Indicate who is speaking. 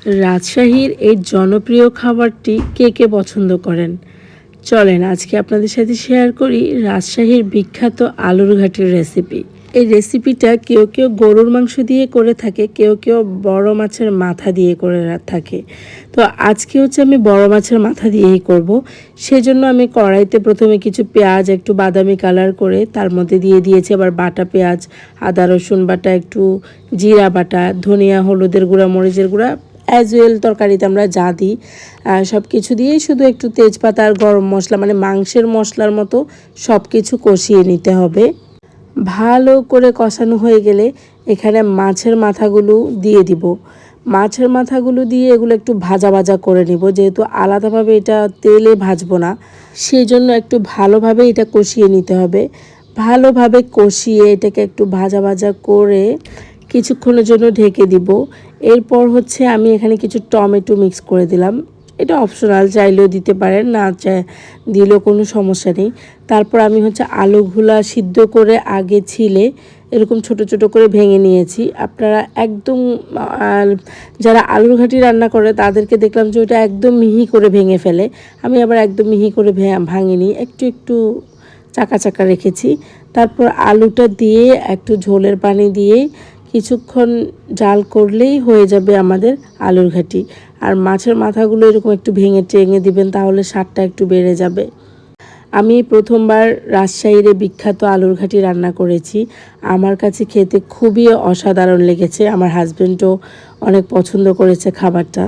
Speaker 1: রাজশাহীর এই জনপ্রিয় খাবারটি কে কে পছন্দ করেন? চলেন আজকে আপনাদের সাথে শেয়ার করি রাজশাহীর বিখ্যাত আলুর ঘাটির রেসিপি। এই রেসিপিটা কেউ কেউ গরুর মাংস দিয়ে করে থাকে, কেউ কেউ বড় মাছের মাথা দিয়ে করে থাকে। তো আজকে হচ্ছে আমি বড় মাছের মাথা দিয়েই করব। সেজন্য আমি কড়াইতে প্রথমে কিছু পেঁয়াজ একটু বাদামি কালার করে তার মধ্যে দিয়ে দিয়েছি আবার বাটা পেঁয়াজ, আদা রসুন বাটা, একটু জিরা বাটা, ধনিয়া, হলুদের গুঁড়া, মরিচের গুঁড়া, অ্যাজ ওয়েল তরকারিতে আমরা যা দিই সব কিছু দিয়েই শুধু একটু তেজপাতা আর গরম মশলা, মানে মাংসের মশলার মতো সব কিছু কষিয়ে নিতে হবে। ভালো করে কষানো হয়ে গেলে এখানে মাছের মাথাগুলো দিয়ে দিব। মাছের মাথাগুলো দিয়ে এগুলো একটু ভাজা ভাজা করে নিব, যেহেতু আলাদাভাবে এটা তেলে ভাজবো না, সেই জন্য একটু ভালোভাবে এটা কষিয়ে নিতে হবে। ভালোভাবে কষিয়ে এটাকে একটু ভাজা ভাজা করে কিছুক্ষণের জন্য ঢেকে দিব। এরপর হচ্ছে আমি এখানে কিছু টমেটো মিক্স করে দিলাম। এটা অপশনাল, চাইলেও দিতে পারেন, না দিলেও কোনো সমস্যা নেই। তারপর আমি হচ্ছে আলুগুলা সিদ্ধ করে আগে ছিলে এরকম ছোট ছোট করে ভেঙে নিয়েছি। আপনারা একদম যারা আলুর ঘাটি রান্না করে তাদেরকে দেখলাম যে ওটা একদম মিহি করে ভেঙে ফেলে। আমি আবার একদম মিহি করে ভাঙিনি, একটু একটু চাকা চাকা রেখেছি। তারপর আলুটা দিয়ে একটু ঝোলের পানি দিয়ে কিছুক্ষণ জাল করলেই হয়ে যাবে আমাদের আলুর ঘাটি। আর মাছের মাথাগুলো এরকম একটু ভেঙে টেঙে দিবেন, তাহলে স্বাদটা একটু বেড়ে যাবে। আমি প্রথমবার রাজশাহীর বিখ্যাত আলুর ঘাটি রান্না করেছি। আমার কাছে খেতে খুবই অসাধারণ লেগেছে, আমার হাজব্যান্ডও অনেক পছন্দ করেছে খাবারটা।